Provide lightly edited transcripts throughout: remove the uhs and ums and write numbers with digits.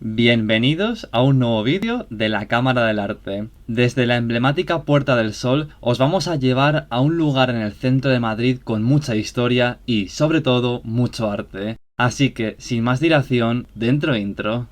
Bienvenidos a un nuevo vídeo de la Cámara del Arte. Desde la emblemática Puerta del Sol os vamos a llevar a un lugar en el centro de Madrid con mucha historia y, sobre todo, mucho arte. Así que, sin más dilación, dentro intro.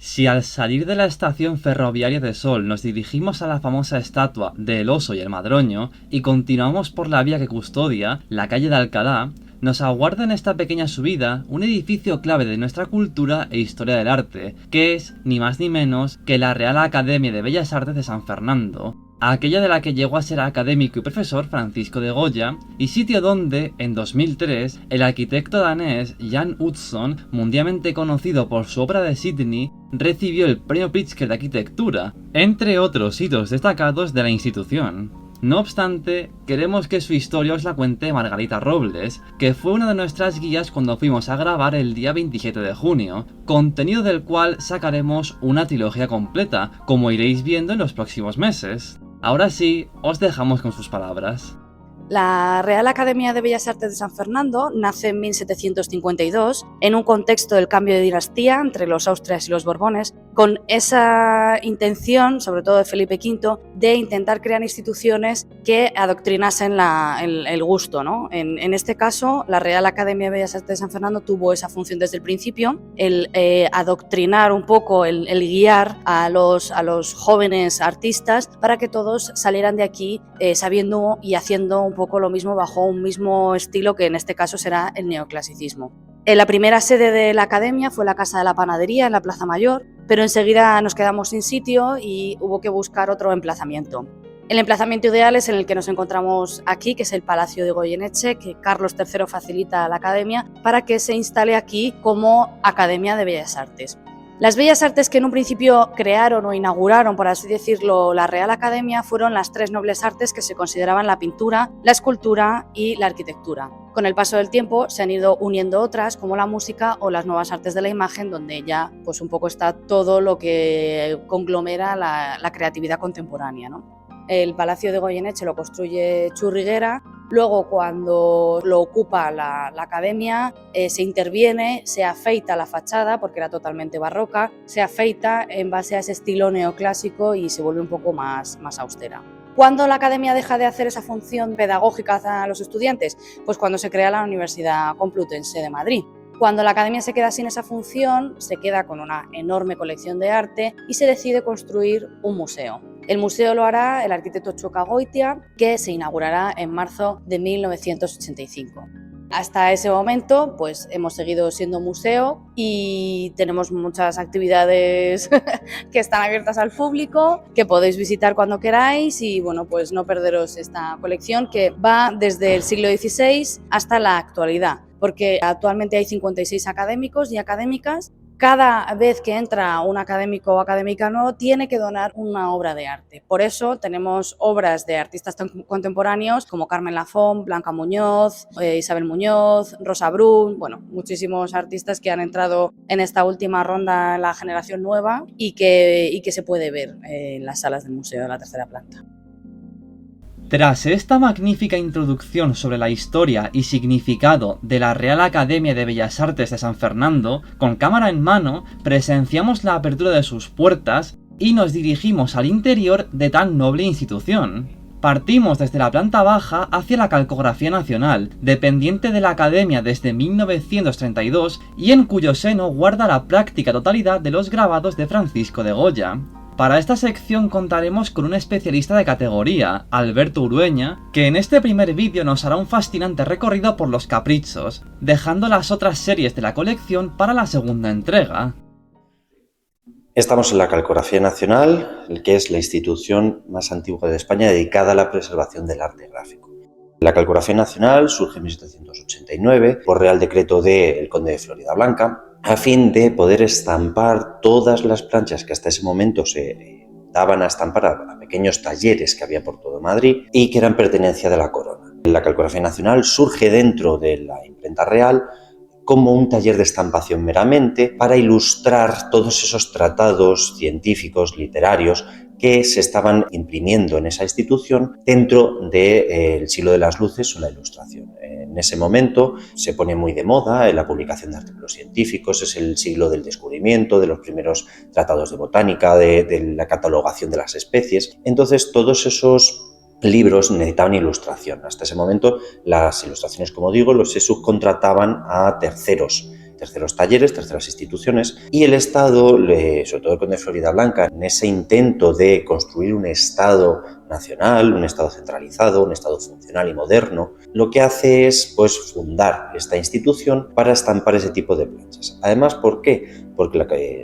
Si al salir de la estación ferroviaria de Sol nos dirigimos a la famosa estatua del Oso y el Madroño y continuamos por la vía que custodia, la calle de Alcalá, nos aguarda en esta pequeña subida un edificio clave de nuestra cultura e historia del arte, que es ni más ni menos que la Real Academia de Bellas Artes de San Fernando, aquella de la que llegó a ser académico y profesor Francisco de Goya, y sitio donde, en 2003, el arquitecto danés Jan Utzon, mundialmente conocido por su obra de Sydney, recibió el Premio Pritzker de Arquitectura, entre otros hitos destacados de la institución. No obstante, queremos que su historia os la cuente Margarita Robles, que fue una de nuestras guías cuando fuimos a grabar el día 27 de junio, contenido del cual sacaremos una trilogía completa, como iréis viendo en los próximos meses. Ahora sí, os dejamos con sus palabras. La Real Academia de Bellas Artes de San Fernando nace en 1752 en un contexto del cambio de dinastía entre los Austrias y los Borbones, con esa intención, sobre todo de Felipe V, de intentar crear instituciones que adoctrinasen el gusto, ¿no? En este caso, la Real Academia de Bellas Artes de San Fernando tuvo esa función desde el principio, el adoctrinar un poco, el guiar a los jóvenes artistas para que todos salieran de aquí sabiendo y haciendo un poco lo mismo bajo un mismo estilo, que en este caso será el neoclasicismo. La primera sede de la academia fue la Casa de la Panadería en la Plaza Mayor, pero enseguida nos quedamos sin sitio y hubo que buscar otro emplazamiento. El emplazamiento ideal es en el que nos encontramos aquí, que es el Palacio de Goyeneche, que Carlos III facilita a la academia para que se instale aquí como Academia de Bellas Artes. Las Bellas Artes que en un principio crearon o inauguraron, por así decirlo, la Real Academia fueron las tres nobles artes que se consideraban la pintura, la escultura y la arquitectura. Con el paso del tiempo se han ido uniendo otras como la música o las nuevas artes de la imagen, donde ya pues un poco está todo lo que conglomera la creatividad contemporánea, ¿no? El Palacio de Goyeneche lo construye Churriguera. Luego, cuando lo ocupa la academia, se interviene, se afeita la fachada, porque era totalmente barroca, se afeita en base a ese estilo neoclásico y se vuelve un poco más austera. ¿Cuándo la academia deja de hacer esa función pedagógica hacia los estudiantes? Pues cuando se crea la Universidad Complutense de Madrid. Cuando la academia se queda sin esa función, se queda con una enorme colección de arte y se decide construir un museo. El museo lo hará el arquitecto Txoka Goitia, que se inaugurará en marzo de 1985. Hasta ese momento, pues hemos seguido siendo museo y tenemos muchas actividades que están abiertas al público, que podéis visitar cuando queráis y bueno, pues no perderos esta colección que va desde el siglo XVI hasta la actualidad, porque actualmente hay 56 académicos y académicas. Cada vez que entra un académico o académica nuevo tiene que donar una obra de arte. Por eso tenemos obras de artistas contemporáneos como Carmen Lafont, Blanca Muñoz, Isabel Muñoz, Rosa Brun, bueno, muchísimos artistas que han entrado en esta última ronda en la generación nueva y que se puede ver en las salas del Museo de la Tercera Planta. Tras esta magnífica introducción sobre la historia y significado de la Real Academia de Bellas Artes de San Fernando, con cámara en mano, presenciamos la apertura de sus puertas y nos dirigimos al interior de tan noble institución. Partimos desde la planta baja hacia la Calcografía Nacional, dependiente de la Academia desde 1932 y en cuyo seno guarda la práctica totalidad de los grabados de Francisco de Goya. Para esta sección contaremos con un especialista de categoría, Alberto Urueña, que en este primer vídeo nos hará un fascinante recorrido por los caprichos, dejando las otras series de la colección para la segunda entrega. Estamos en la Calcografía Nacional, que es la institución más antigua de España dedicada a la preservación del arte gráfico. La Calcografía Nacional surge en 1789 por Real Decreto del Conde de Floridablanca, a fin de poder estampar todas las planchas que hasta ese momento se daban a estampar a pequeños talleres que había por todo Madrid y que eran pertenencia de la corona. La Calcografía Nacional surge dentro de la imprenta real como un taller de estampación meramente para ilustrar todos esos tratados científicos, literarios, que se estaban imprimiendo en esa institución dentro del siglo de las luces o la Ilustración. En ese momento se pone muy de moda la publicación de artículos científicos, es el siglo del descubrimiento, de los primeros tratados de botánica, de la catalogación de las especies. Entonces, todos esos libros necesitaban ilustración. Hasta ese momento, las ilustraciones, como digo, se subcontrataban a terceros talleres, terceras instituciones, y el Estado, sobre todo el Conde de Floridablanca, en ese intento de construir un Estado nacional, un Estado centralizado, un Estado funcional y moderno, lo que hace es fundar esta institución para estampar ese tipo de planchas. Además, ¿por qué? Porque,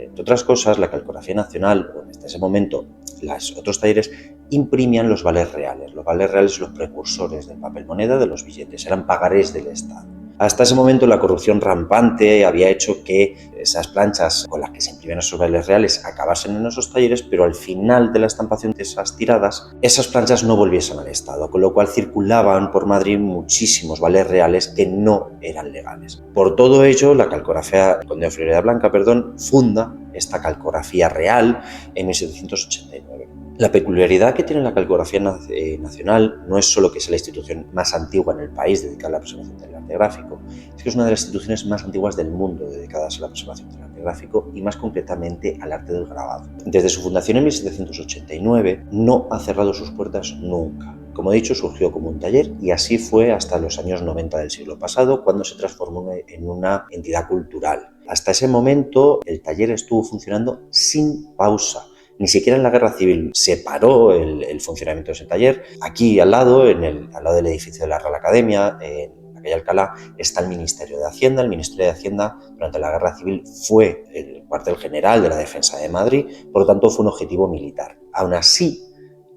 entre otras cosas, la Calcografía Nacional, o hasta ese momento los otros talleres, imprimían los vales reales. Los vales reales, los precursores del papel moneda, de los billetes, eran pagarés del Estado. Hasta ese momento la corrupción rampante había hecho que esas planchas con las que se imprimían esos vales reales acabasen en esos talleres, pero al final de la estampación de esas tiradas, esas planchas no volviesen al Estado, con lo cual circulaban por Madrid muchísimos vales reales que no eran legales. Por todo ello, la calcografía, el Conde de Floridablanca, funda esta calcografía real en 1789. La peculiaridad que tiene la Calcografía Nacional no es solo que es la institución más antigua en el país dedicada a la preservación del arte gráfico, es que es una de las instituciones más antiguas del mundo dedicadas a la preservación del arte gráfico y más concretamente al arte del grabado. Desde su fundación en 1789 no ha cerrado sus puertas nunca. Como he dicho, surgió como un taller y así fue hasta los años 90 del siglo pasado, cuando se transformó en una entidad cultural. Hasta ese momento el taller estuvo funcionando sin pausa. Ni siquiera en la Guerra Civil se paró el funcionamiento de ese taller. Aquí al lado, al lado del edificio de la Real Academia, en la calle Alcalá, está el Ministerio de Hacienda. El Ministerio de Hacienda durante la Guerra Civil fue el cuartel general de la Defensa de Madrid, por lo tanto fue un objetivo militar. Aún así,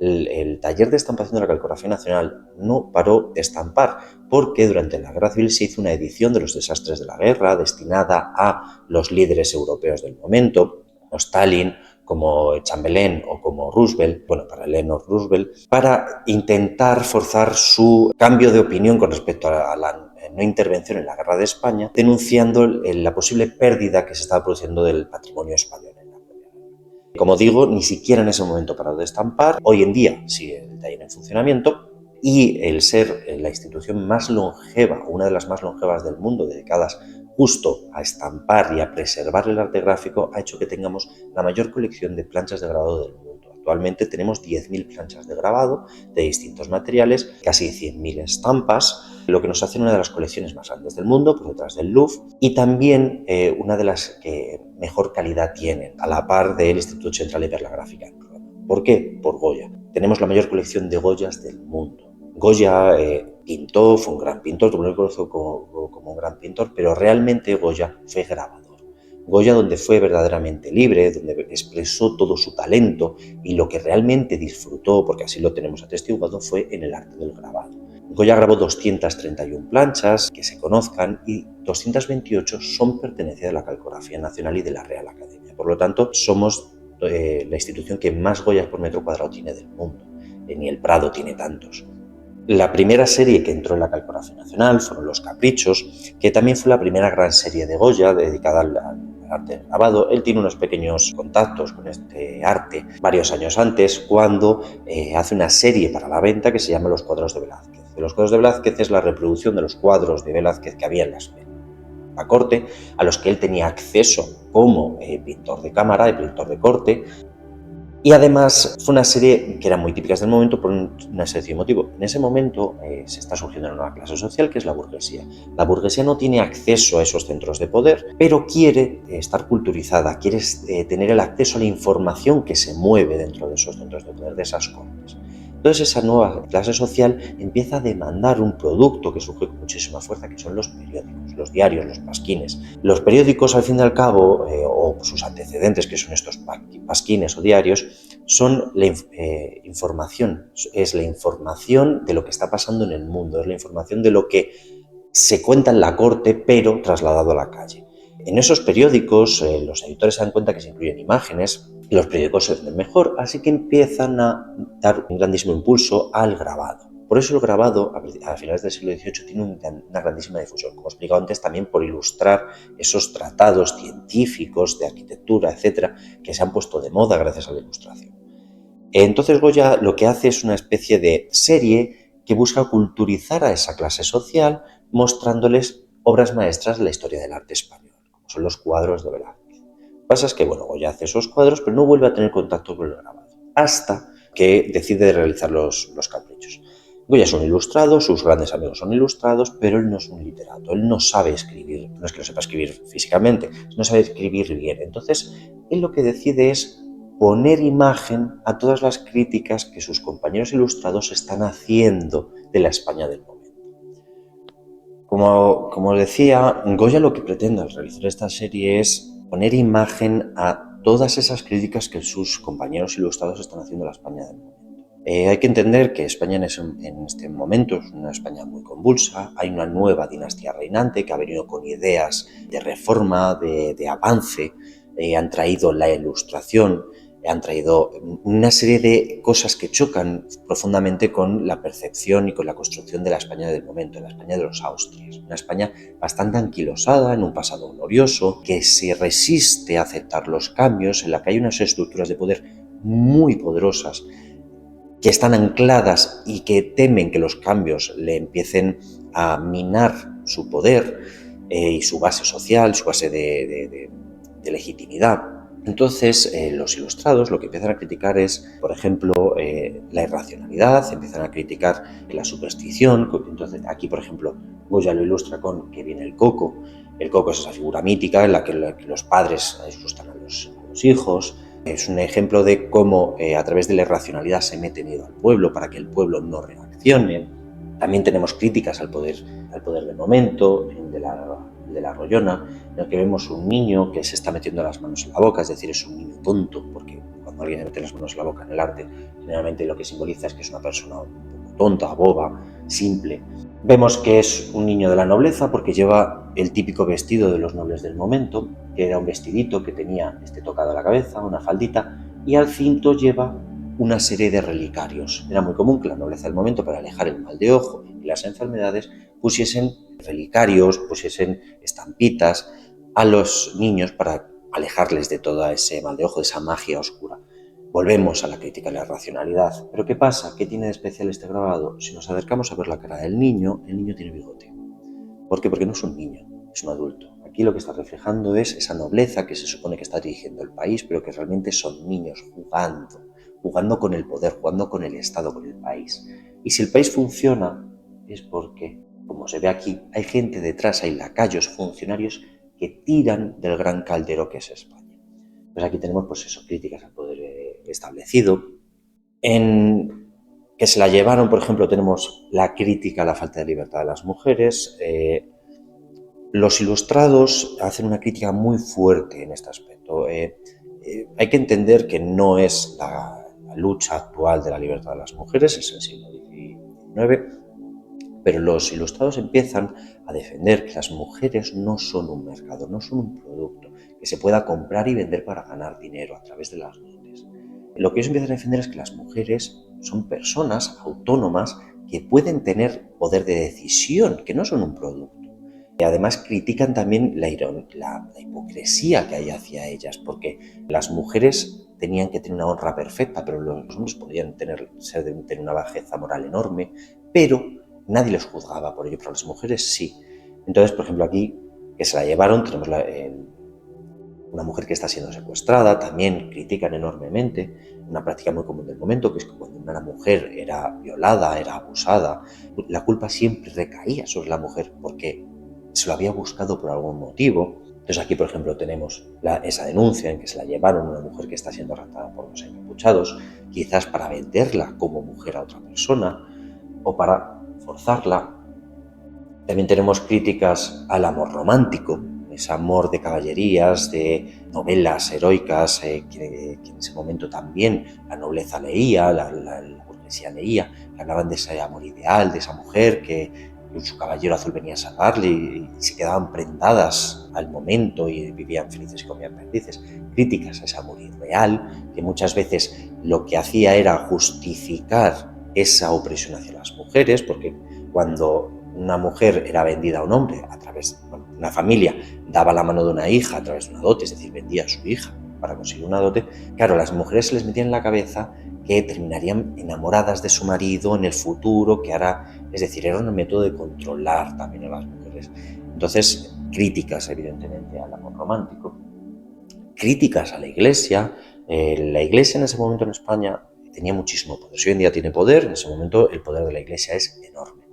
el taller de estampación de la Calcografía Nacional no paró de estampar, porque durante la Guerra Civil se hizo una edición de los desastres de la guerra destinada a los líderes europeos del momento, como Stalin, como Chamberlain o como Roosevelt, para Eleanor Roosevelt, para intentar forzar su cambio de opinión con respecto a la no intervención en la guerra de España, denunciando la posible pérdida que se estaba produciendo del patrimonio español. Como digo, ni siquiera en ese momento paró de estampar. Hoy en día sigue el taller en funcionamiento y el ser la institución más longeva, una de las más longevas del mundo, dedicadas justo a estampar y a preservar el arte gráfico, ha hecho que tengamos la mayor colección de planchas de grabado del mundo. Actualmente tenemos 10.000 planchas de grabado de distintos materiales, casi 100.000 estampas, lo que nos hace una de las colecciones más grandes del mundo, por detrás del Louvre, y también una de las que mejor calidad tienen, a la par del Instituto Central de Perla Gráfica en Roma. ¿Por qué? Por Goya. Tenemos la mayor colección de Goyas del mundo. Goya pintó, fue un gran pintor, todo el mundo lo conoce como un gran pintor, pero realmente Goya fue grabador. Goya, donde fue verdaderamente libre, donde expresó todo su talento y lo que realmente disfrutó, porque así lo tenemos atestiguado, fue en el arte del grabado. Goya grabó 231 planchas que se conozcan y 228 son pertenecientes a la Calcografía Nacional y de la Real Academia. Por lo tanto, somos la institución que más Goyas por metro cuadrado tiene del mundo. Ni el Prado tiene tantos. La primera serie que entró en la Calcografía Nacional fueron Los Caprichos, que también fue la primera gran serie de Goya dedicada al arte del grabado. Él tiene unos pequeños contactos con este arte varios años antes, cuando hace una serie para la venta que se llama Los Cuadros de Velázquez. Los Cuadros de Velázquez es la reproducción de los cuadros de Velázquez que había en la corte, a los que él tenía acceso como pintor de cámara y pintor de corte. Y además fue una serie que era muy típica del momento por una serie de motivos. En ese momento se está surgiendo una nueva clase social que es la burguesía. La burguesía no tiene acceso a esos centros de poder, pero quiere estar culturizada, quiere tener el acceso a la información que se mueve dentro de esos centros de poder, de esas cortes. Entonces esa nueva clase social empieza a demandar un producto que surge con muchísima fuerza, que son los periódicos, los diarios, los pasquines. Los periódicos, al fin y al cabo, o sus antecedentes, que son estos pasquines o diarios, son la información. Es la información de lo que está pasando en el mundo, es la información de lo que se cuenta en la corte, pero trasladado a la calle. En esos periódicos, los editores se dan cuenta que se incluyen imágenes, y los periódicos se venden mejor, así que empiezan a dar un grandísimo impulso al grabado. Por eso el grabado, a finales del siglo XVIII, tiene una grandísima difusión, como he explicado antes, también por ilustrar esos tratados científicos de arquitectura, etcétera, que se han puesto de moda gracias a la Ilustración. Entonces Goya lo que hace es una especie de serie que busca culturizar a esa clase social mostrándoles obras maestras de la historia del arte español, como son los cuadros de Velázquez. Lo que pasa es que, Goya hace esos cuadros, pero no vuelve a tener contacto con el grabado, hasta que decide realizar los caprichos. Goya es un ilustrado, sus grandes amigos son ilustrados, pero él no es un literato, él no sabe escribir, no es que no sepa escribir físicamente, no sabe escribir bien. Entonces, él lo que decide es poner imagen a todas las críticas que sus compañeros ilustrados están haciendo de la España del momento. Como os decía, Goya lo que pretende al realizar esta serie es poner imagen a todas esas críticas que sus compañeros ilustrados están haciendo de la España del momento. Hay que entender que España en este momento es una España muy convulsa, hay una nueva dinastía reinante que ha venido con ideas de reforma, de avance, han traído la ilustración, han traído una serie de cosas que chocan profundamente con la percepción y con la construcción de la España del momento, la España de los Austrias. Una España bastante anquilosada, en un pasado glorioso, que se resiste a aceptar los cambios, en la que hay unas estructuras de poder muy poderosas que están ancladas y que temen que los cambios le empiecen a minar su poder y su base social, su base de legitimidad. Entonces, los ilustrados lo que empiezan a criticar es, por ejemplo, la irracionalidad, empiezan a criticar la superstición. Entonces, aquí, por ejemplo, Goya lo ilustra con que viene el coco. El coco es esa figura mítica en la que los padres asustan a los hijos. Es un ejemplo de cómo a través de la irracionalidad se mete miedo al pueblo para que el pueblo no reaccione. También tenemos críticas al poder del momento, de la Rollona, en el que vemos un niño que se está metiendo las manos en la boca, es decir, es un niño tonto, porque cuando alguien mete las manos en la boca en el arte, generalmente lo que simboliza es que es una persona un poco tonta, boba, simple. Vemos que es un niño de la nobleza porque lleva el típico vestido de los nobles del momento, que era un vestidito que tenía tocado a la cabeza, una faldita, y al cinto lleva una serie de relicarios. Era muy común que la nobleza del momento, para alejar el mal de ojo y las enfermedades, pusiesen relicarios, pusiesen estampitas a los niños para alejarles de todo ese mal de ojo, de esa magia oscura. Volvemos a la crítica de la racionalidad. ¿Pero qué pasa? ¿Qué tiene de especial este grabado? Si nos acercamos a ver la cara del niño, el niño tiene bigote. ¿Por qué? Porque no es un niño, es un adulto. Aquí lo que está reflejando es esa nobleza que se supone que está dirigiendo el país, pero que realmente son niños jugando con el poder, jugando con el Estado, con el país. Y si el país funciona, es porque, como se ve aquí, hay gente detrás, hay lacayos, funcionarios que tiran del gran caldero que es España. Pues aquí tenemos, críticas al poder establecido. En que se la llevaron, por ejemplo, tenemos la crítica a la falta de libertad de las mujeres. Los ilustrados hacen una crítica muy fuerte en este aspecto. Hay que entender que no es la lucha actual de la libertad de las mujeres, es el siglo XIX, pero los ilustrados empiezan a defender que las mujeres no son un mercado, no son un producto que se pueda comprar y vender para ganar dinero a través de las dotes. Lo que ellos empiezan a defender es que las mujeres son personas autónomas que pueden tener poder de decisión, que no son un producto. Y además critican también la hipocresía que hay hacia ellas, porque las mujeres tenían que tener una honra perfecta, pero los hombres podían tener una bajeza moral enorme, pero nadie les juzgaba por ello, pero las mujeres sí. Entonces, por ejemplo, aquí, que se la llevaron, tenemos una mujer que está siendo secuestrada, también critican enormemente, una práctica muy común del momento, que es que cuando una mujer era violada, era abusada, la culpa siempre recaía sobre la mujer, porque se lo había buscado por algún motivo. Entonces aquí, por ejemplo, tenemos esa denuncia en que se la llevaron una mujer que está siendo raptada por los encapuchados, quizás para venderla como mujer a otra persona o para forzarla. También tenemos críticas al amor romántico, ese amor de caballerías, de novelas heroicas que en ese momento también la nobleza leía, la burguesía leía, que hablaban de ese amor ideal, de esa mujer que su caballero azul venía a salvarle y se quedaban prendadas al momento y vivían felices y comían perdices. Críticas a ese amor irreal, que muchas veces lo que hacía era justificar esa opresión hacia las mujeres, porque cuando una mujer era vendida a un hombre a través de una familia, daba la mano de una hija a través de una dote, es decir, vendía a su hija para conseguir una dote, claro, a las mujeres se les metía en la cabeza que terminarían enamoradas de su marido en el futuro, que ahora, es decir, era un método de controlar también a las mujeres. Entonces, críticas evidentemente al amor romántico, críticas a la Iglesia. La Iglesia en ese momento en España tenía muchísimo poder. Si hoy en día tiene poder, en ese momento el poder de la Iglesia es enorme.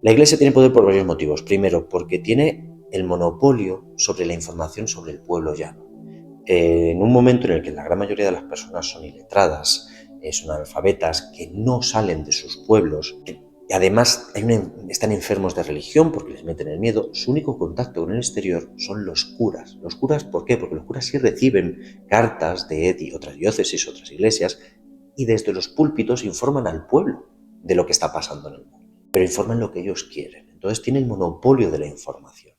La Iglesia tiene poder por varios motivos. Primero, porque tiene el monopolio sobre la información sobre el pueblo llano. En un momento en el que la gran mayoría de las personas son iletradas, son analfabetas, que no salen de sus pueblos, que además están enfermos de religión porque les meten el miedo, su único contacto con el exterior son los curas. ¿Los curas por qué? Porque los curas sí reciben cartas de otras diócesis, otras iglesias, y desde los púlpitos informan al pueblo de lo que está pasando en el mundo, pero informan lo que ellos quieren. Entonces tiene el monopolio de la información.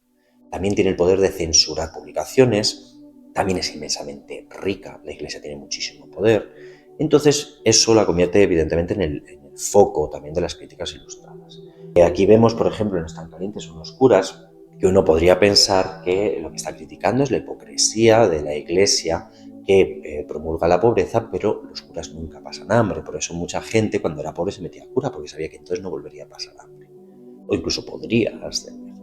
También tiene el poder de censurar publicaciones, también es inmensamente rica, la Iglesia tiene muchísimo poder. Entonces eso la convierte evidentemente en el foco también de las críticas ilustradas. Aquí vemos, por ejemplo, en Están calientes unos curas, que uno podría pensar que lo que está criticando es la hipocresía de la Iglesia, que promulga la pobreza, pero los curas nunca pasan hambre. Por eso mucha gente cuando era pobre se metía a cura, porque sabía que entonces no volvería a pasar hambre, o incluso podría ascender.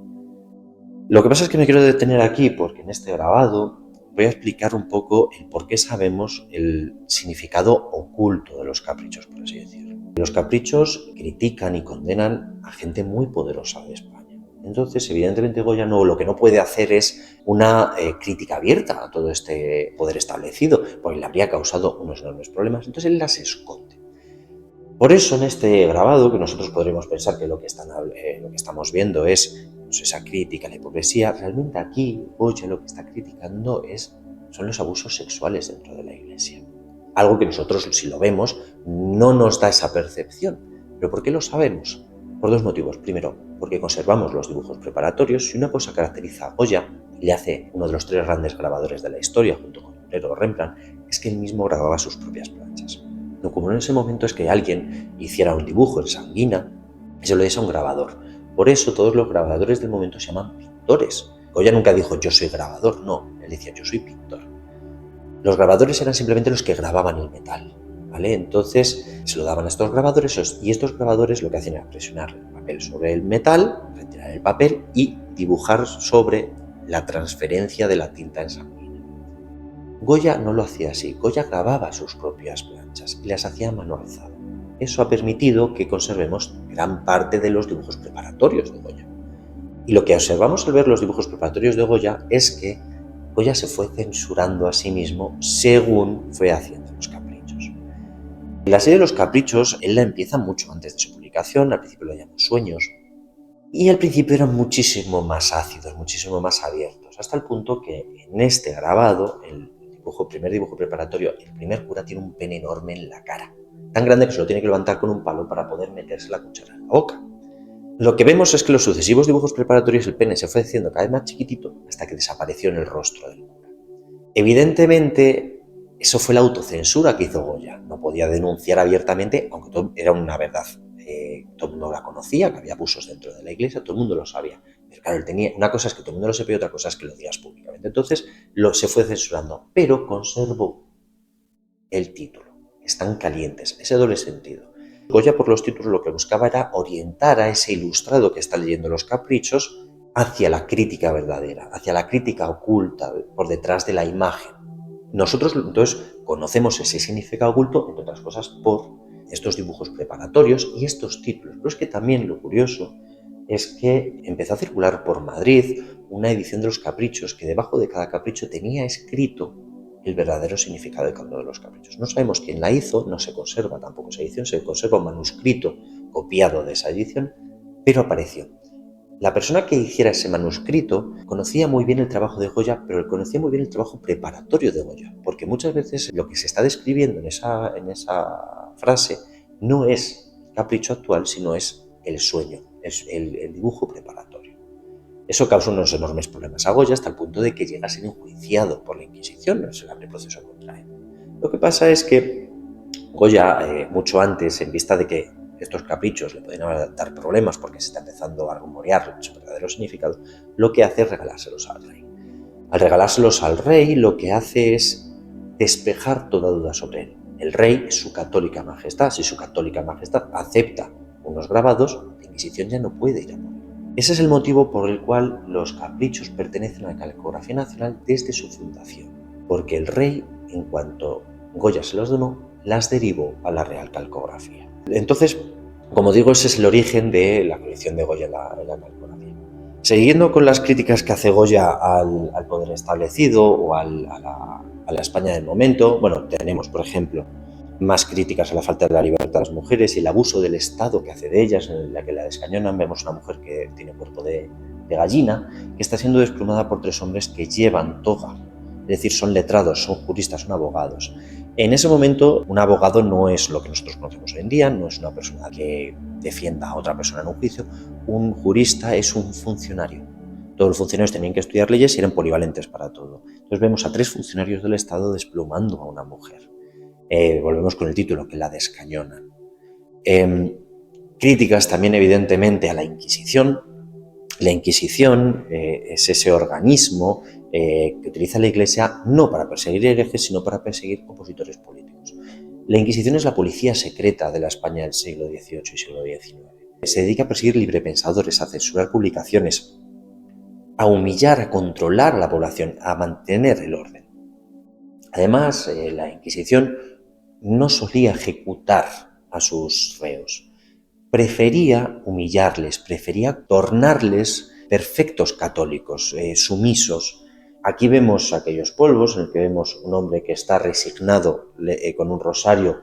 Lo que pasa es que me quiero detener aquí porque en este grabado voy a explicar un poco el por qué sabemos el significado oculto de los caprichos, por así decirlo. Los caprichos critican y condenan a gente muy poderosa de España. Entonces, evidentemente, Goya lo que no puede hacer es una crítica abierta a todo este poder establecido, porque le habría causado unos enormes problemas. Entonces, él las esconde. Por eso, en este grabado, que nosotros podríamos pensar que lo que estamos viendo es esa crítica a la hipocresía, realmente aquí Goya lo que está criticando son los abusos sexuales dentro de la Iglesia. Algo que nosotros, si lo vemos, no nos da esa percepción. ¿Pero por qué lo sabemos? Por dos motivos. Primero, porque conservamos los dibujos preparatorios. Si una cosa caracteriza a Goya, y le hace uno de los 3 grandes grabadores de la historia, junto con Durero o Rembrandt, es que él mismo grababa sus propias planchas. Lo común en ese momento es que alguien hiciera un dibujo en sanguina y se lo diese a un grabador. Por eso todos los grabadores del momento se llaman pintores. Goya nunca dijo yo soy grabador, no, él decía yo soy pintor. Los grabadores eran simplemente los que grababan el metal, ¿vale? Entonces se lo daban a estos grabadores y estos grabadores lo que hacían era presionar el papel sobre el metal, retirar el papel y dibujar sobre la transferencia de la tinta en sanguínea. Goya no lo hacía así, Goya grababa sus propias planchas y las hacía a mano alzada. Eso ha permitido que conservemos gran parte de los dibujos preparatorios de Goya. Y lo que observamos al ver los dibujos preparatorios de Goya es que Goya se fue censurando a sí mismo según fue haciendo los caprichos. La serie de los caprichos él la empieza mucho antes de su publicación, al principio lo llama Sueños, y al principio eran muchísimo más ácidos, muchísimo más abiertos, hasta el punto que en este grabado, el primer dibujo preparatorio, el primer cura tiene un pene enorme en la cara, tan grande que se lo tiene que levantar con un palo para poder meterse la cuchara en la boca. Lo que vemos es que los sucesivos dibujos preparatorios el pene se fue haciendo cada vez más chiquitito hasta que desapareció en el rostro del cura. Evidentemente, eso fue la autocensura que hizo Goya. No podía denunciar abiertamente, aunque todo era una verdad. Todo el mundo la conocía, que había abusos dentro de la Iglesia, todo el mundo lo sabía. Pero claro, una cosa es que todo el mundo lo sepa y otra cosa es que lo digas públicamente. Entonces, se fue censurando, pero conservó el título. Están calientes, ese doble sentido. Goya por los títulos lo que buscaba era orientar a ese ilustrado que está leyendo los caprichos hacia la crítica verdadera, hacia la crítica oculta por detrás de la imagen. Nosotros entonces conocemos ese significado oculto, entre otras cosas, por estos dibujos preparatorios y estos títulos. Pero es que también lo curioso es que empezó a circular por Madrid una edición de los caprichos que debajo de cada capricho tenía escrito el verdadero significado de cada uno de los caprichos. No sabemos quién la hizo, no se conserva tampoco esa edición, se conserva un manuscrito copiado de esa edición, pero apareció. La persona que hiciera ese manuscrito conocía muy bien el trabajo de Goya, pero conocía muy bien el trabajo preparatorio de Goya, porque muchas veces lo que se está describiendo en esa frase no es el capricho actual, sino es el sueño, es el dibujo preparatorio. Eso causó unos enormes problemas a Goya hasta el punto de que llega a ser enjuiciado por la Inquisición, no se le abre proceso contra él. Lo que pasa es que Goya, mucho antes, en vista de que estos caprichos le podían dar problemas porque se está empezando a rumorear su verdadero significado, lo que hace es regalárselos al rey. Al regalárselos al rey, lo que hace es despejar toda duda sobre él. El rey es su católica majestad. Si su católica majestad acepta unos grabados, la Inquisición ya no puede ir a por él. Ese es el motivo por el cual los caprichos pertenecen a la Calcografía Nacional desde su fundación, porque el rey, en cuanto Goya se los donó, las derivó a la Real Calcografía. Entonces, como digo, ese es el origen de la colección de Goya en la calcografía. Siguiendo con las críticas que hace Goya al poder establecido o a la España del momento, bueno, tenemos, por ejemplo, más críticas a la falta de la libertad de las mujeres y el abuso del Estado que hace de ellas, en la que la descañonan. Vemos una mujer que tiene cuerpo de gallina, que está siendo desplumada por 3 hombres que llevan toga, es decir, son letrados, son juristas, son abogados. En ese momento, un abogado no es lo que nosotros conocemos hoy en día, no es una persona que defienda a otra persona en un juicio. Un jurista es un funcionario. Todos los funcionarios tenían que estudiar leyes y eran polivalentes para todo. Entonces vemos a 3 funcionarios del Estado desplumando a una mujer. Volvemos con el título, que la descañonan. Críticas también, evidentemente, a la Inquisición. La Inquisición es ese organismo que utiliza la Iglesia no para perseguir herejes, sino para perseguir opositores políticos. La Inquisición es la policía secreta de la España del siglo XVIII y siglo XIX. Se dedica a perseguir librepensadores, a censurar publicaciones, a humillar, a controlar a la población, a mantener el orden. Además, la Inquisición no solía ejecutar a sus reos. Prefería humillarles, prefería tornarles perfectos católicos, sumisos. Aquí vemos aquellos polvos en el que vemos un hombre que está resignado con un rosario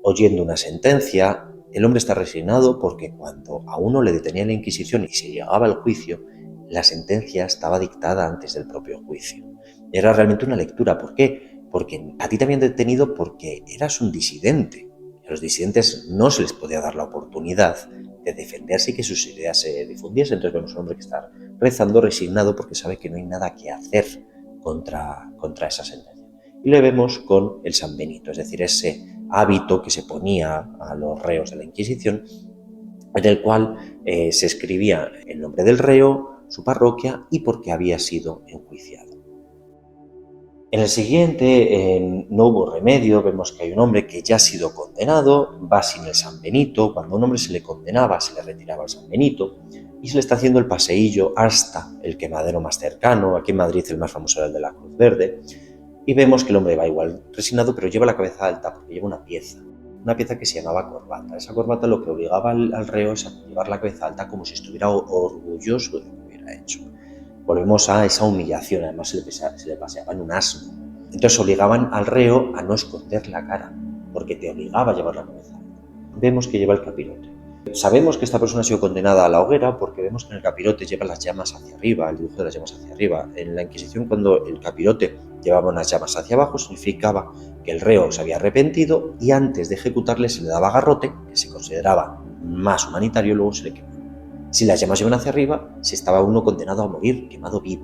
oyendo una sentencia. El hombre está resignado porque cuando a uno le detenía la Inquisición y se llegaba al juicio, la sentencia estaba dictada antes del propio juicio. Era realmente una lectura. ¿Por qué? Porque a ti te habían detenido porque eras un disidente. A los disidentes no se les podía dar la oportunidad de defenderse y que sus ideas se difundiesen. Entonces vemos a un hombre que está rezando, resignado, porque sabe que no hay nada que hacer contra esa sentencia. Y le vemos con el San Benito, es decir, ese hábito que se ponía a los reos de la Inquisición, en el cual se escribía el nombre del reo, su parroquia y por qué había sido enjuiciado. En el siguiente, No hubo remedio, vemos que hay un hombre que ya ha sido condenado, va sin el San Benito. Cuando a un hombre se le condenaba, se le retiraba el San Benito y se le está haciendo el paseillo hasta el quemadero más cercano. Aquí en Madrid el más famoso era el de la Cruz Verde. Y vemos que el hombre va igual resignado, pero lleva la cabeza alta porque lleva una pieza que se llamaba corbata. Esa corbata lo que obligaba al reo es a llevar la cabeza alta como si estuviera orgulloso de lo que hubiera hecho. Volvemos a esa humillación, además se le paseaba en un asno. Entonces obligaban al reo a no esconder la cara, porque te obligaba a llevar la cabeza alta. Vemos que lleva el capirote. Sabemos que esta persona ha sido condenada a la hoguera porque vemos que en el capirote lleva las llamas hacia arriba, el dibujo de las llamas hacia arriba. En la Inquisición, cuando el capirote llevaba unas llamas hacia abajo, significaba que el reo se había arrepentido y antes de ejecutarle se le daba garrote, que se consideraba más humanitario, luego se le quemaba. Si las llamas iban hacia arriba, se estaba uno condenado a morir, quemado vivo.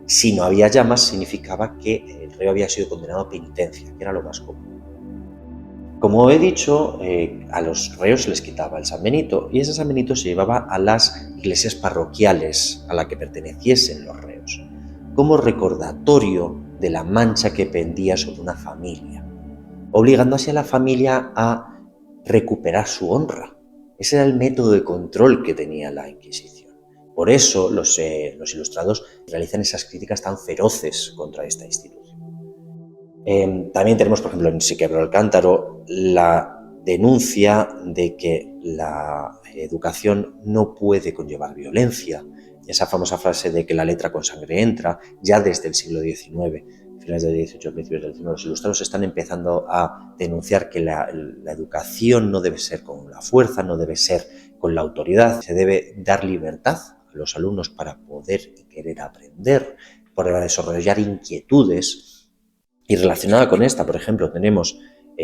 Si no había llamas, significaba que el reo había sido condenado a penitencia, que era lo más común. Como he dicho, a los reos se les quitaba el San Benito y ese San Benito se llevaba a las iglesias parroquiales a la que perteneciesen los reos, como recordatorio de la mancha que pendía sobre una familia, obligando así a la familia a recuperar su honra. Ese era el método de control que tenía la Inquisición. Por eso los ilustrados realizan esas críticas tan feroces contra esta institución. También tenemos, por ejemplo, en Si quebró el cántaro, la denuncia de que la educación no puede conllevar violencia. Esa famosa frase de que la letra con sangre entra, ya desde el siglo XIX, finales del XVIII, principios del XIX, los ilustrados están empezando a denunciar que la educación no debe ser con la fuerza, no debe ser con la autoridad, se debe dar libertad a los alumnos para poder y querer aprender, para desarrollar inquietudes. Y relacionada con esta, por ejemplo, tenemos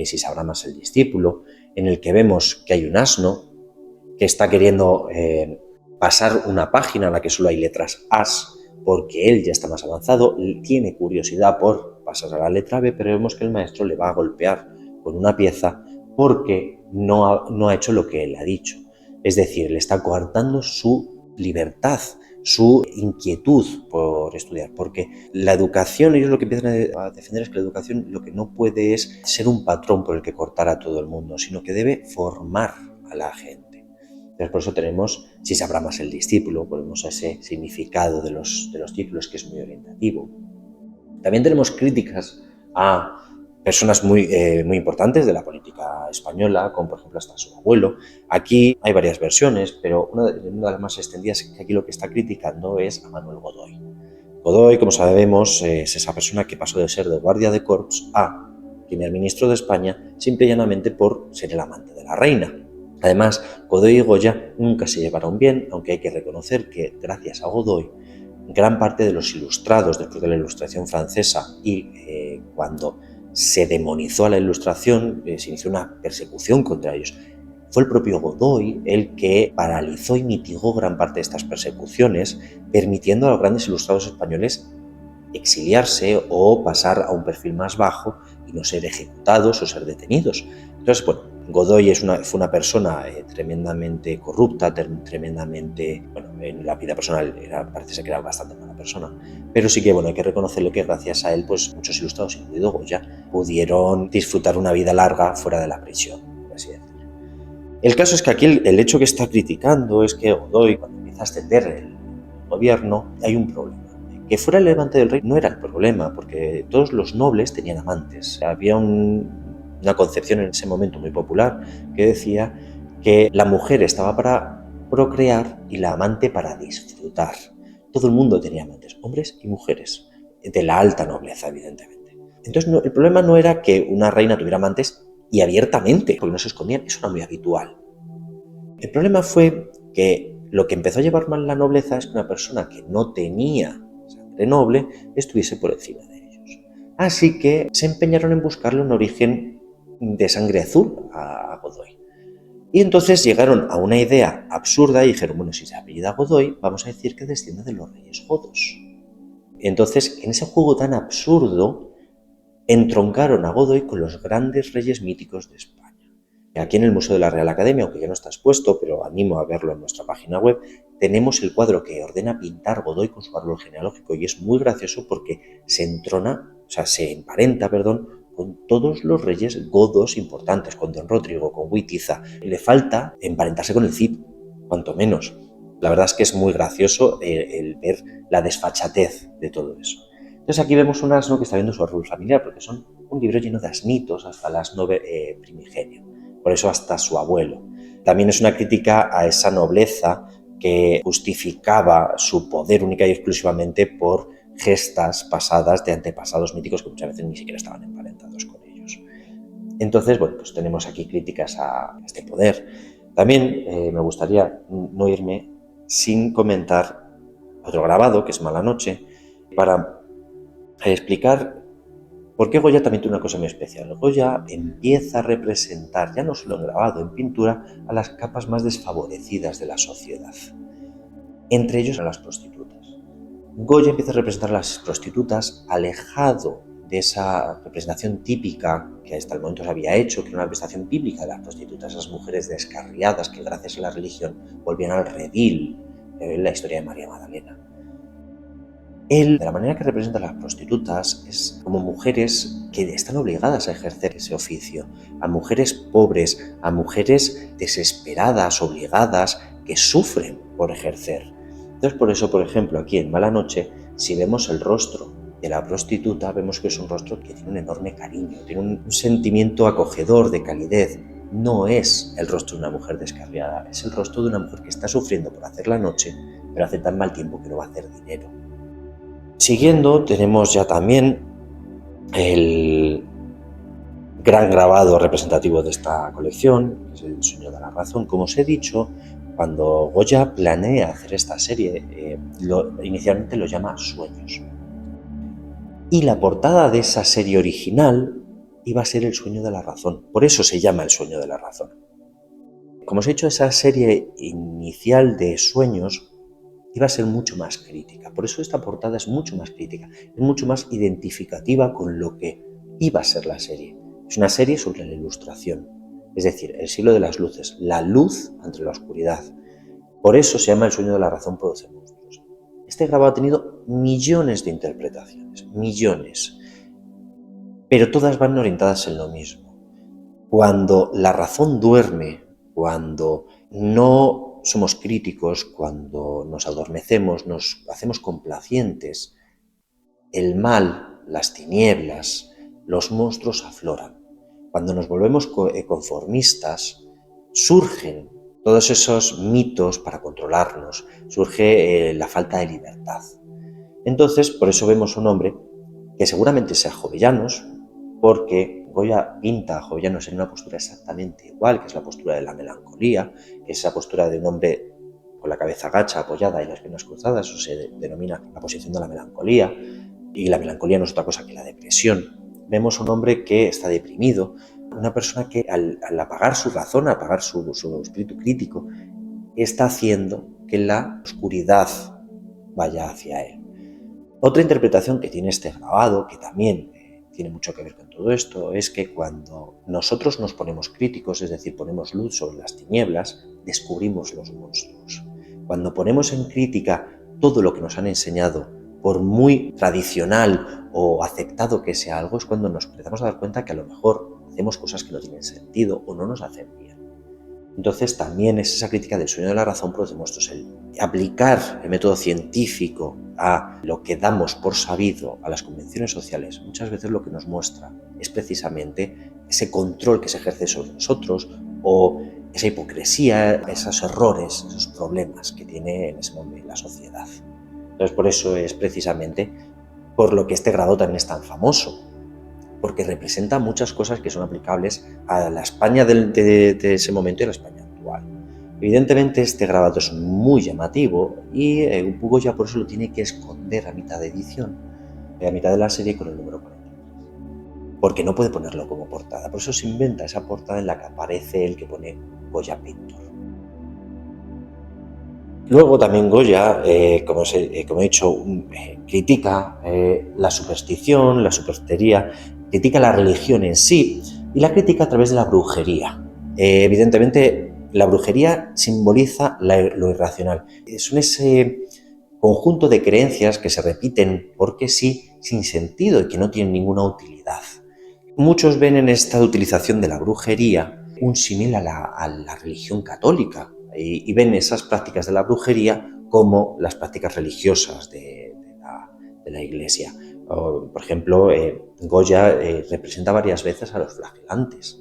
Si sabrá más el discípulo, en el que vemos que hay un asno que está queriendo pasar una página en la que solo hay letras As, porque él ya está más avanzado, tiene curiosidad por pasar a la letra B, pero vemos que el maestro le va a golpear con una pieza porque no ha hecho lo que él ha dicho. Es decir, le está coartando su libertad, su inquietud por estudiar, porque la educación, ellos lo que empiezan a defender es que la educación lo que no puede es ser un patrón por el que cortar a todo el mundo, sino que debe formar a la gente. Entonces, por eso tenemos, si sabrá más el discípulo, volvemos a ese significado de los títulos que es muy orientativo. También tenemos críticas a personas muy importantes de la política española, como por ejemplo hasta su abuelo. Aquí hay varias versiones, pero una de las más extendidas es que aquí lo que está criticando es a Manuel Godoy. Godoy, como sabemos, es esa persona que pasó de ser de guardia de corps a primer ministro de España simple y llanamente por ser el amante de la reina. Además, Godoy y Goya nunca se llevaron bien, aunque hay que reconocer que gracias a Godoy gran parte de los ilustrados después de la Ilustración francesa y cuando se demonizó a la Ilustración, se inició una persecución contra ellos. Fue el propio Godoy el que paralizó y mitigó gran parte de estas persecuciones, permitiendo a los grandes ilustrados españoles exiliarse o pasar a un perfil más bajo y no ser ejecutados o ser detenidos. Entonces, bueno, Godoy fue una persona tremendamente corrupta, tremendamente, en la vida personal parece ser que era bastante mala persona, pero sí que, hay que reconocerle que gracias a él, pues muchos ilustrados, incluido Goya, pudieron disfrutar una vida larga fuera de la prisión, por así decirlo. El caso es que aquí el hecho que está criticando es que Godoy, cuando empieza a extender el gobierno, hay un problema. Que fuera el levante del rey no era el problema, porque todos los nobles tenían amantes. Había una concepción en ese momento muy popular que decía que la mujer estaba para procrear y la amante para disfrutar. Todo el mundo tenía amantes, hombres y mujeres, de la alta nobleza, evidentemente. Entonces, el problema no era que una reina tuviera amantes y abiertamente, porque no se escondían, eso era muy habitual. El problema fue que lo que empezó a llevar mal la nobleza es que una persona que no tenía sangre noble estuviese por encima de ellos. Así que se empeñaron en buscarle un origen de sangre azul a Godoy. Y entonces llegaron a una idea absurda y dijeron, si se apellida Godoy, vamos a decir que desciende de los reyes godos. Entonces, en ese juego tan absurdo, entroncaron a Godoy con los grandes reyes míticos de España. Aquí en el Museo de la Real Academia, aunque ya no está expuesto, pero animo a verlo en nuestra página web, tenemos el cuadro que ordena pintar Godoy con su árbol genealógico y es muy gracioso porque se emparenta, con todos los reyes godos importantes, con Don Rodrigo, con Witiza. Le falta emparentarse con el Cid, cuanto menos. La verdad es que es muy gracioso el ver la desfachatez de todo eso. Entonces aquí vemos un asno que está viendo su árbol familiar, porque son un libro lleno de asnitos hasta el asno primigenio. Por eso hasta su abuelo. También es una crítica a esa nobleza que justificaba su poder única y exclusivamente por gestas pasadas de antepasados míticos que muchas veces ni siquiera estaban emparentados con ellos. Entonces, pues tenemos aquí críticas a este poder. También me gustaría no irme sin comentar otro grabado, que es Mala Noche, para explicar por qué Goya también tiene una cosa muy especial. Goya empieza a representar, ya no solo en grabado, en pintura, a las capas más desfavorecidas de la sociedad. Entre ellos a las prostitutas. Goya empieza a representar a las prostitutas alejado de esa representación típica que hasta el momento se había hecho, que era una representación bíblica de las prostitutas, esas mujeres descarriadas que gracias a la religión volvían al redil, la historia de María Magdalena. Él, de la manera que representa a las prostitutas, es como mujeres que están obligadas a ejercer ese oficio, a mujeres pobres, a mujeres desesperadas, obligadas, que sufren por ejercer. Entonces, por eso, por ejemplo, aquí en Mala Noche, si vemos el rostro de la prostituta, vemos que es un rostro que tiene un enorme cariño, tiene un sentimiento acogedor, de calidez. No es el rostro de una mujer descarriada, es el rostro de una mujer que está sufriendo por hacer la noche, pero hace tan mal tiempo que no va a hacer dinero. Siguiendo, tenemos ya también el gran grabado representativo de esta colección, que es El sueño de la razón. Como os he dicho, cuando Goya planea hacer esta serie, inicialmente lo llama Sueños. Y la portada de esa serie original iba a ser El sueño de la razón. Por eso se llama El sueño de la razón. Como os he dicho, esa serie inicial de Sueños iba a ser mucho más crítica. Por eso esta portada es mucho más crítica, es mucho más identificativa con lo que iba a ser la serie. Es una serie sobre la Ilustración, es decir, el siglo de las luces, la luz ante la oscuridad. Por eso se llama El sueño de la razón produce monstruos. Este grabado ha tenido millones de interpretaciones, millones, pero todas van orientadas en lo mismo. Cuando la razón duerme, cuando no somos críticos, cuando nos adormecemos, nos hacemos complacientes, el mal, las tinieblas, los monstruos afloran. Cuando nos volvemos conformistas, surgen todos esos mitos para controlarnos, surge la falta de libertad. Entonces, por eso vemos un hombre que seguramente sea Jovellanos, porque Goya pinta a Jovellanos en una postura exactamente igual, que es la postura de la melancolía, que es esa postura de un hombre con la cabeza gacha, apoyada y las piernas cruzadas, eso se denomina la posición de la melancolía, y la melancolía no es otra cosa que la depresión. Vemos un hombre que está deprimido, una persona que al apagar su razón, al apagar su espíritu crítico, está haciendo que la oscuridad vaya hacia él. Otra interpretación que tiene este grabado, que también tiene mucho que ver con todo esto, es que cuando nosotros nos ponemos críticos, es decir, ponemos luz sobre las tinieblas, descubrimos los monstruos. Cuando ponemos en crítica todo lo que nos han enseñado, por muy tradicional o aceptado que sea algo, es cuando nos empezamos a dar cuenta que a lo mejor hacemos cosas que no tienen sentido o no nos hacen bien. Entonces también es esa crítica del sueño de la razón por los demuestros, el aplicar el método científico a lo que damos por sabido, a las convenciones sociales. Muchas veces lo que nos muestra es precisamente ese control que se ejerce sobre nosotros o esa hipocresía, esos errores, esos problemas que tiene en ese momento la sociedad. Entonces por eso es precisamente por lo que este grabado también es tan famoso, porque representa muchas cosas que son aplicables a la España de ese momento y a la España actual. Evidentemente este grabado es muy llamativo y un poco ya por eso lo tiene que esconder a mitad de edición, a mitad de la serie con el número 43, porque no puede ponerlo como portada, por eso se inventa esa portada en la que aparece el que pone Goya Pintor. Luego también Goya, como he dicho, critica la superstición, la superstería, critica la religión en sí y la critica a través de la brujería. Evidentemente, la brujería simboliza lo irracional. Son ese conjunto de creencias que se repiten porque sí, sin sentido y que no tienen ninguna utilidad. Muchos ven en esta utilización de la brujería un símil a la religión católica y ven esas prácticas de la brujería como las prácticas religiosas de la Iglesia. Por ejemplo, Goya representa varias veces a los flagelantes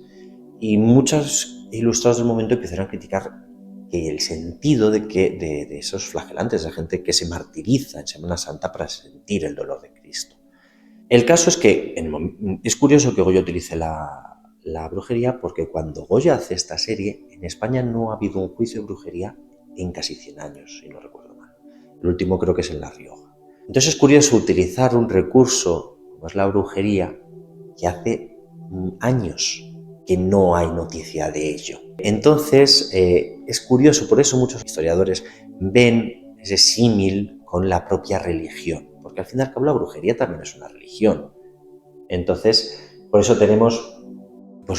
y muchos ilustrados del momento empezaron a criticar que el sentido de esos flagelantes, de gente que se martiriza en Semana Santa para sentir el dolor de Cristo. El caso es que es curioso que Goya utilice la brujería porque cuando Goya hace esta serie, en España no ha habido un juicio de brujería en casi 100 años, si no recuerdo mal. El último creo que es en La Rioja. Entonces es curioso utilizar un recurso como es la brujería que hace años que no hay noticia de ello. Entonces es curioso, por eso muchos historiadores ven ese símil con la propia religión, porque al fin y al cabo la brujería también es una religión. Entonces, por eso tenemos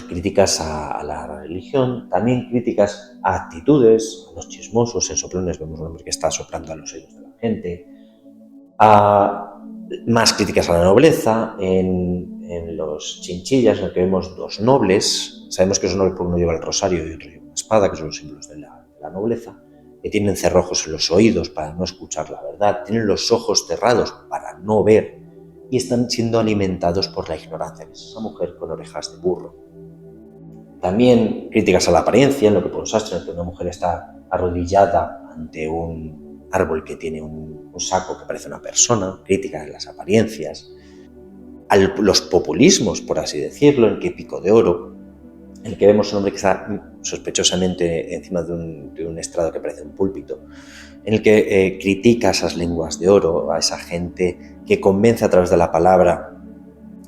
críticas a la religión, también críticas a actitudes, a los chismosos, en Soplones vemos un hombre que está soplando a los oídos de la gente, más críticas a la nobleza, en los Chinchillas, en el que vemos dos nobles, sabemos que es un noble porque uno lleva el rosario y otro lleva una espada, que son los símbolos de la nobleza, que tienen cerrojos en los oídos para no escuchar la verdad, tienen los ojos cerrados para no ver y están siendo alimentados por la ignorancia, que es esa mujer con orejas de burro. También críticas a la apariencia, en lo que por un sastre, en que una mujer está arrodillada ante un árbol que tiene un saco que parece una persona, críticas a las apariencias, a los populismos, por así decirlo, en que Pico de Oro, en el que vemos un hombre que está sospechosamente encima de un estrado que parece un púlpito, en el que critica esas lenguas de oro, a esa gente que convence a través de la palabra,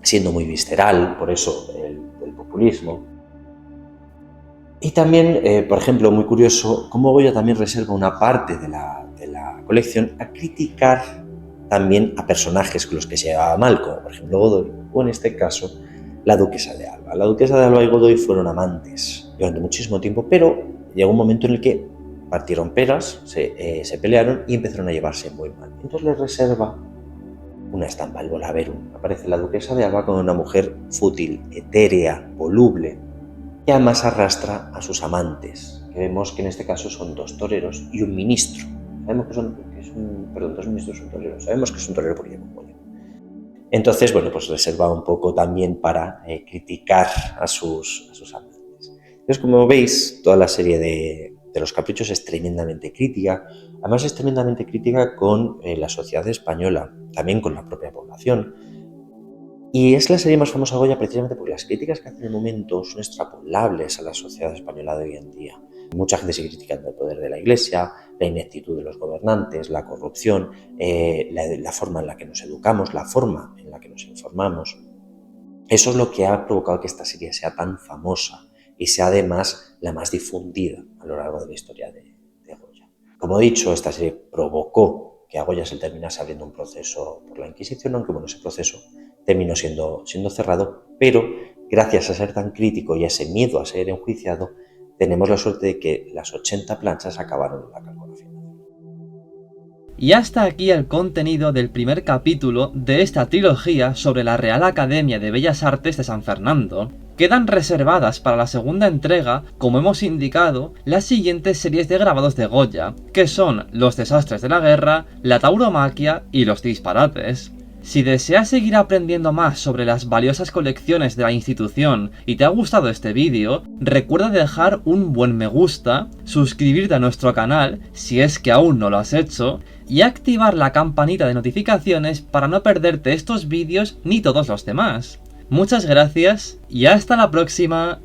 siendo muy visceral, por eso el populismo. Y también, por ejemplo, muy curioso, cómo Goya también reserva una parte de la colección a criticar también a personajes con los que se llevaba mal, como por ejemplo Godoy, o en este caso la duquesa de Alba. La duquesa de Alba y Godoy fueron amantes durante muchísimo tiempo, pero llegó un momento en el que partieron peras, se pelearon y empezaron a llevarse muy mal. Entonces le reserva una estampa, el Volaverum. Aparece la duquesa de Alba con una mujer fútil, etérea, voluble, que además arrastra a sus amantes, que vemos que en este caso son 2 toreros y un ministro. Sabemos dos ministros son toreros. Sabemos que es un torero porque lleva un pollo. Entonces, bueno, pues reserva un poco también para criticar a sus amantes. Entonces, como veis, toda la serie de los caprichos es tremendamente crítica. Además, es tremendamente crítica con la sociedad española, también con la propia población. Y es la serie más famosa de Goya precisamente porque las críticas que hace en el momento son extrapolables a la sociedad española de hoy en día. Mucha gente sigue criticando el poder de la Iglesia, la ineptitud de los gobernantes, la corrupción, la forma en la que nos educamos, la forma en la que nos informamos. Eso es lo que ha provocado que esta serie sea tan famosa y sea además la más difundida a lo largo de la historia de Goya. Como he dicho, esta serie provocó que a Goya se le terminase abriendo un proceso por la Inquisición, aunque bueno, ese proceso terminó siendo cerrado, pero gracias a ser tan crítico y a ese miedo a ser enjuiciado, tenemos la suerte de que las 80 planchas acabaron en la calcografía. Y hasta aquí el contenido del primer capítulo de esta trilogía sobre la Real Academia de Bellas Artes de San Fernando. Quedan reservadas para la segunda entrega, como hemos indicado, las siguientes series de grabados de Goya, que son Los desastres de la guerra, La tauromaquia y Los disparates. Si deseas seguir aprendiendo más sobre las valiosas colecciones de la institución y te ha gustado este vídeo, recuerda dejar un buen me gusta, suscribirte a nuestro canal si es que aún no lo has hecho, y activar la campanita de notificaciones para no perderte estos vídeos ni todos los demás. Muchas gracias y hasta la próxima.